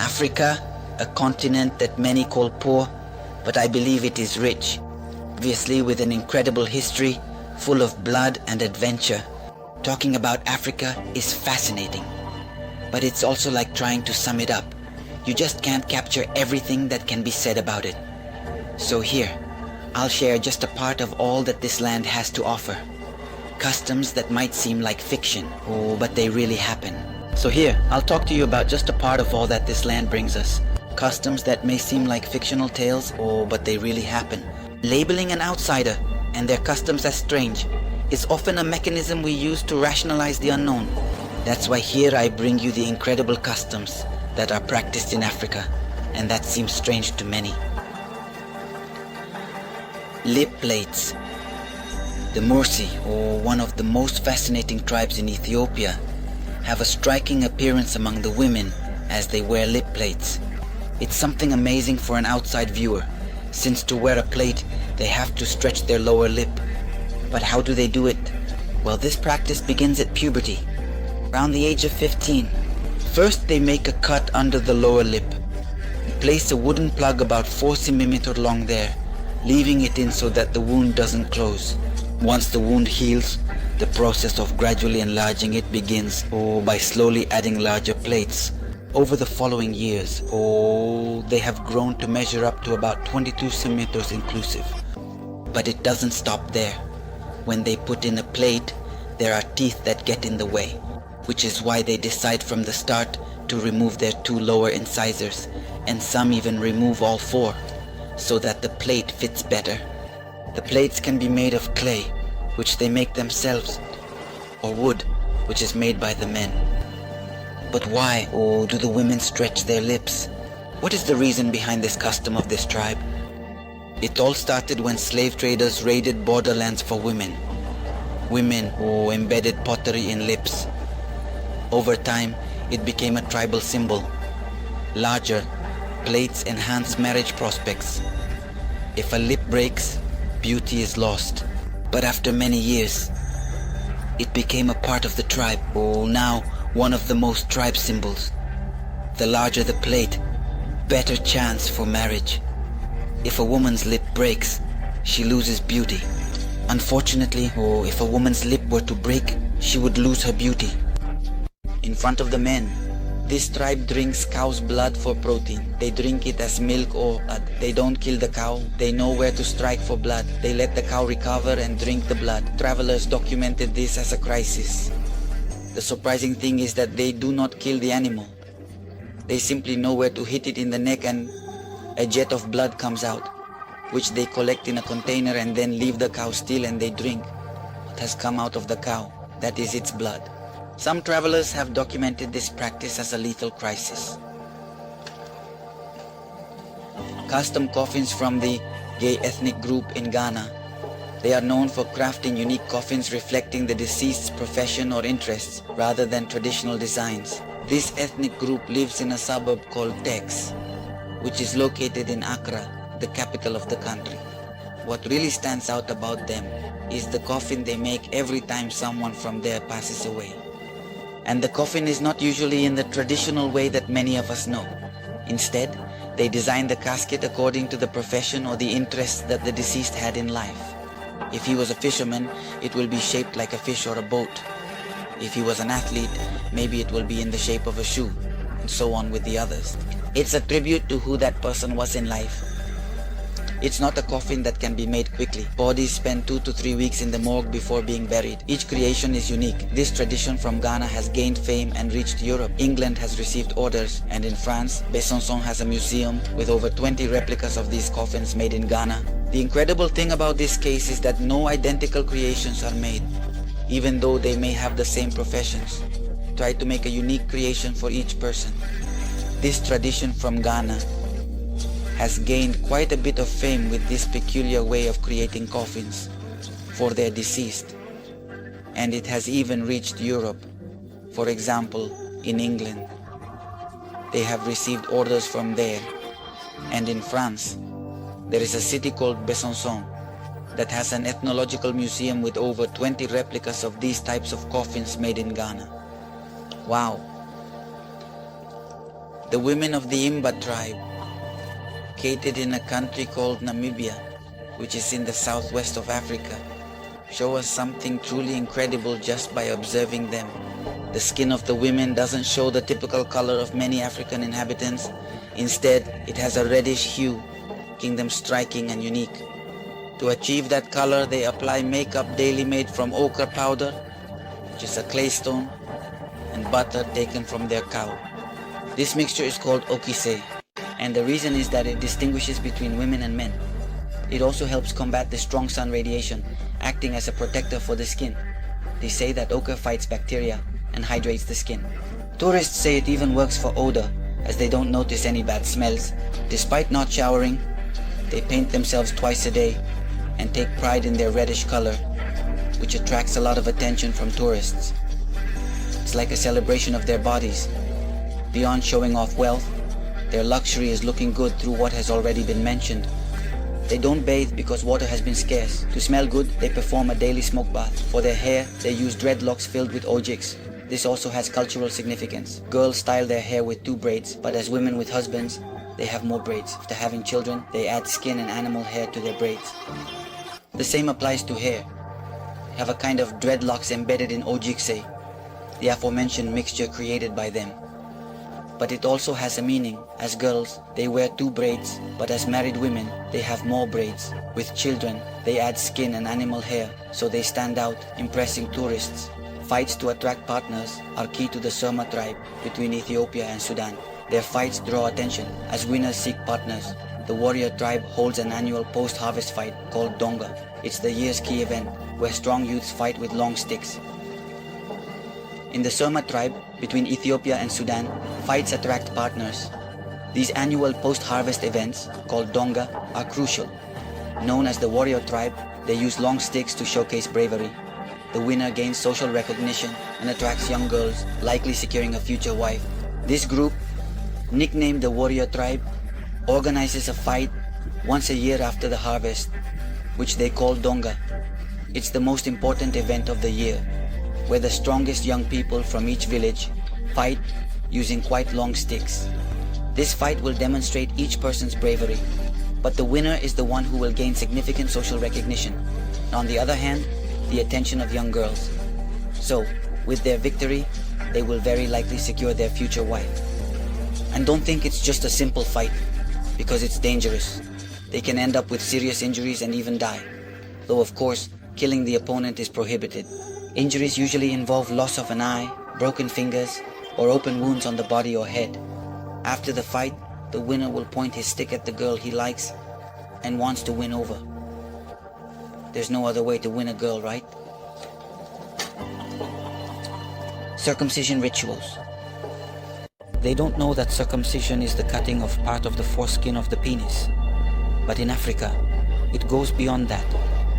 Africa, a continent that many call poor, but I believe it is rich, obviously with an incredible history, full of blood and adventure. Talking about Africa is fascinating, but it's also like trying to sum it up. You just can't capture everything that can be said about it. So here, I'll share just a part of all that this land has to offer. Customs that might seem like fiction, but they really happen. So here, I'll talk to you about just a part of all that this land brings us. Customs that may seem like fictional tales, but they really happen. Labeling an outsider and their customs as strange is often a mechanism we use to rationalize the unknown. That's why here I bring you the incredible customs that are practiced in Africa, and that seems strange to many. Lip plates. The Mursi, or one of the most fascinating tribes in Ethiopia, have a striking appearance among the women as they wear lip plates. It's something amazing for an outside viewer, since to wear a plate, they have to stretch their lower lip. But how do they do it? Well, this practice begins at puberty, around the age of 15. First, they make a cut under the lower lip, place a wooden plug about 4 cm long there, leaving it in so that the wound doesn't close. Once the wound heals, the process of gradually enlarging it begins, by slowly adding larger plates. Over the following years, they have grown to measure up to about 22 centimeters inclusive. But it doesn't stop there. When they put in a plate, there are teeth that get in the way, which is why they decide from the start to remove their 2 lower incisors, and some even remove all 4, so that the plate fits better. The plates can be made of clay, which they make themselves, or wood, which is made by the men. But why, do the women stretch their lips? What is the reason behind this custom of this tribe? It all started when slave traders raided borderlands for women. Women who embedded pottery in lips. Over time, it became a tribal symbol. Larger plates enhance marriage prospects. If a lip breaks, beauty is lost. But after many years, it became a part of the tribe, now one of the most tribe symbols. The larger the plate, better chance for marriage. If a woman's lip breaks, she loses beauty. Unfortunately, if a woman's lip were to break, she would lose her beauty. In front of the men, this tribe drinks cow's blood for protein. They drink it as milk or blood. They don't kill the cow. They know where to strike for blood. They let the cow recover and drink the blood. Travelers documented this as a crisis. The surprising thing is that they do not kill the animal. They simply know where to hit it in the neck and a jet of blood comes out, which they collect in a container and then leave the cow still and they drink what has come out of the cow. That is its blood. Some travelers have documented this practice as a lethal crisis. Custom coffins from the gay ethnic group in Ghana. They are known for crafting unique coffins reflecting the deceased's profession or interests rather than traditional designs. This ethnic group lives in a suburb called Tex, which is located in Accra, the capital of the country. What really stands out about them is the coffin they make every time someone from there passes away. And the coffin is not usually in the traditional way that many of us know. Instead, they design the casket according to the profession or the interests that the deceased had in life. If he was a fisherman, it will be shaped like a fish or a boat. If he was an athlete, maybe it will be in the shape of a shoe, and so on with the others. It's a tribute to who that person was in life. It's not a coffin that can be made quickly. Bodies spend 2 to 3 weeks in the morgue before being buried. Each creation is unique. This tradition from Ghana has gained fame and reached Europe. England has received orders, and in France, Besançon has a museum with over 20 replicas of these coffins made in Ghana. The incredible thing about this case is that no identical creations are made, even though they may have the same professions. Try to make a unique creation for each person. This tradition from Ghana has gained quite a bit of fame with this peculiar way of creating coffins for their deceased, and it has even reached Europe. For example, in England, they have received orders from there, and in France, there is a city called Besançon that has an ethnological museum with over 20 replicas of these types of coffins made in Ghana. Wow! The women of the Imba tribe, located in a country called Namibia, which is in the southwest of Africa, show us something truly incredible just by observing them. The skin of the women doesn't show the typical color of many African inhabitants. Instead, it has a reddish hue, making them striking and unique. To achieve that color, they apply makeup daily made from ochre powder, which is a clay stone, and butter taken from their cow. This mixture is called okise, and the reason is that it distinguishes between women and men. It also helps combat the strong sun radiation, acting as a protector for the skin. They say that ochre fights bacteria and hydrates the skin. Tourists say it even works for odor, as they don't notice any bad smells. Despite not showering, they paint themselves twice a day and take pride in their reddish color, which attracts a lot of attention from tourists. It's like a celebration of their bodies. Beyond showing off wealth, their luxury is looking good through what has already been mentioned. They don't bathe because water has been scarce. To smell good, they perform a daily smoke bath. For their hair, they use dreadlocks filled with ojiks. This also has cultural significance. Girls style their hair with 2 braids, but as women with husbands, they have more braids. After having children, they add skin and animal hair to their braids. The same applies to hair. They have a kind of dreadlocks embedded in ojikse, the aforementioned mixture created by them. But it also has a meaning. As girls, they wear 2 braids, but as married women, they have more braids. With children, they add skin and animal hair, so they stand out, impressing tourists. Fights to attract partners are key to the Surma tribe between Ethiopia and Sudan. Their fights draw attention as winners seek partners. The warrior tribe holds an annual post-harvest fight called Donga. It's the year's key event, where strong youths fight with long sticks. In the Surma tribe, between Ethiopia and Sudan, fights attract partners. These annual post-harvest events, called Donga, are crucial. Known as the warrior tribe, they use long sticks to showcase bravery. The winner gains social recognition and attracts young girls, likely securing a future wife. This group, nicknamed the warrior tribe, organizes a fight once a year after the harvest, which they call Donga. It's the most important event of the year, where the strongest young people from each village fight using quite long sticks. This fight will demonstrate each person's bravery, but the winner is the one who will gain significant social recognition. On the other hand, the attention of young girls. So, with their victory, they will very likely secure their future wife. And don't think it's just a simple fight, because it's dangerous. They can end up with serious injuries and even die. Though of course, killing the opponent is prohibited. Injuries usually involve loss of an eye, broken fingers, or open wounds on the body or head. After the fight, the winner will point his stick at the girl he likes and wants to win over. There's no other way to win a girl, right? Circumcision rituals. They don't know that circumcision is the cutting of part of the foreskin of the penis. But in Africa, it goes beyond that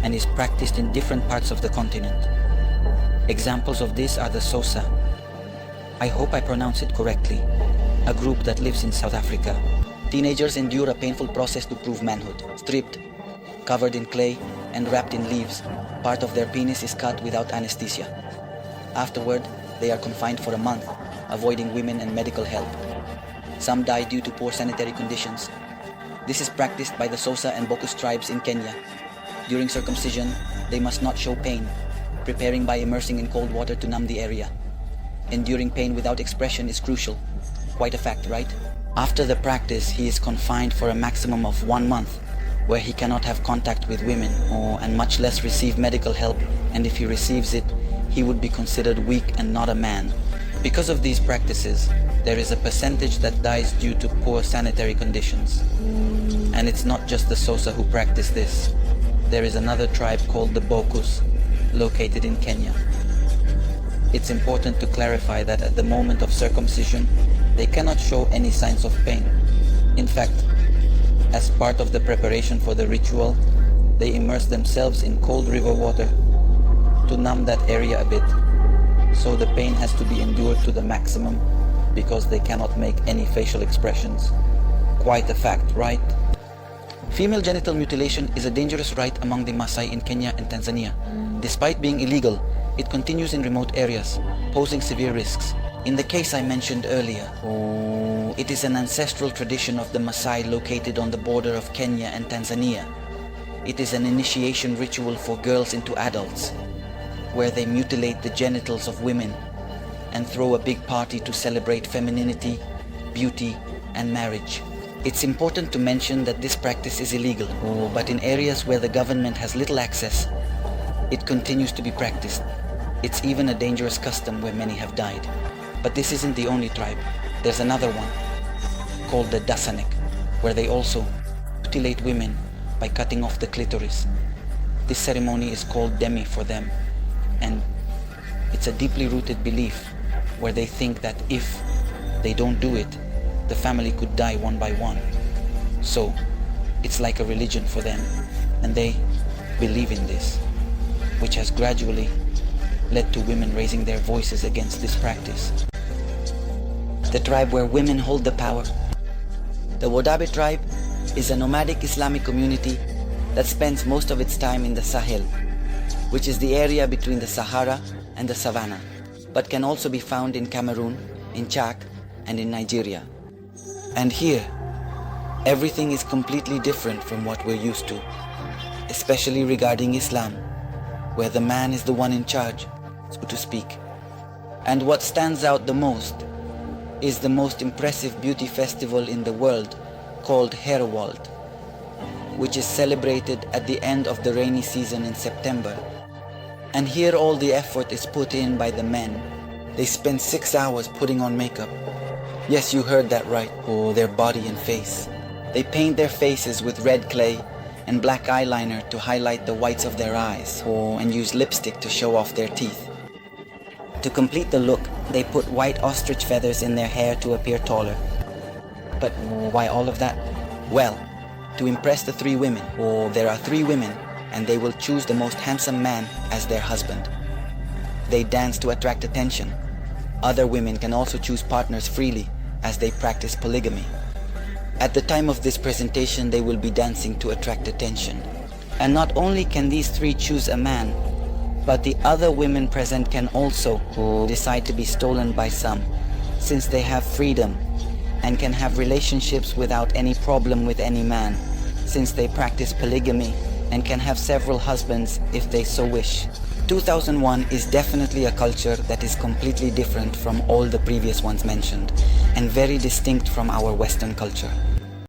and is practiced in different parts of the continent. Examples of this are the Xhosa. I hope I pronounce it correctly. A group that lives in South Africa. Teenagers endure a painful process to prove manhood. Stripped, covered in clay, and wrapped in leaves, part of their penis is cut without anesthesia. Afterward, they are confined for a month, avoiding women and medical help. Some die due to poor sanitary conditions. This is practiced by the Xhosa and Bokus tribes in Kenya. During circumcision, they must not show pain, preparing by immersing in cold water to numb the area. Enduring pain without expression is crucial. Quite a fact, right? After the practice, he is confined for a maximum of 1 month, where he cannot have contact with women and much less receive medical help, and if he receives it, he would be considered weak and not a man. Because of these practices, there is a percentage that dies due to poor sanitary conditions. And it's not just the Xhosa who practice this. There is another tribe called the Bokus, located in Kenya. It's important to clarify that at the moment of circumcision, they cannot show any signs of pain. In fact, as part of the preparation for the ritual, they immerse themselves in cold river water to numb that area a bit. So the pain has to be endured to the maximum because they cannot make any facial expressions. Quite a fact, right? Female genital mutilation is a dangerous rite among the Maasai in Kenya and Tanzania. Despite being illegal, it continues in remote areas, posing severe risks. In the case I mentioned earlier, it is an ancestral tradition of the Maasai located on the border of Kenya and Tanzania. It is an initiation ritual for girls into adults, where they mutilate the genitals of women and throw a big party to celebrate femininity, beauty, and marriage. It's important to mention that this practice is illegal, but in areas where the government has little access, it continues to be practiced. It's even a dangerous custom where many have died. But this isn't the only tribe. There's another one, called the Dasanek, where they also mutilate women by cutting off the clitoris. This ceremony is called demi for them, and it's a deeply rooted belief where they think that if they don't do it, the family could die one by one. So it's like a religion for them, and they believe in this, which has gradually led to women raising their voices against this practice. The tribe where women hold the power. The Wodabe tribe is a nomadic Islamic community that spends most of its time in the Sahel, which is the area between the Sahara and the Savannah, but can also be found in Cameroon, in Chad, and in Nigeria. And here, everything is completely different from what we're used to, especially regarding Islam, where the man is the one in charge, so to speak. And what stands out the most is the most impressive beauty festival in the world called Herewald, which is celebrated at the end of the rainy season in September. And here all the effort is put in by the men. They spend 6 hours putting on makeup. Yes, you heard that right. Their body and face. They paint their faces with red clay and black eyeliner to highlight the whites of their eyes, and use lipstick to show off their teeth. To complete the look, they put white ostrich feathers in their hair to appear taller. But why all of that? Well, to impress the 3 women. There are 3 women, and they will choose the most handsome man as their husband. They dance to attract attention. Other women can also choose partners freely, as they practice polygamy. At the time of this presentation, they will be dancing to attract attention. And not only can these 3 choose a man, but the other women present can also decide to be stolen by some, since they have freedom and can have relationships without any problem with any man, since they practice polygamy and can have several husbands if they so wish. 2001 is definitely a culture that is completely different from all the previous ones mentioned, and very distinct from our Western culture.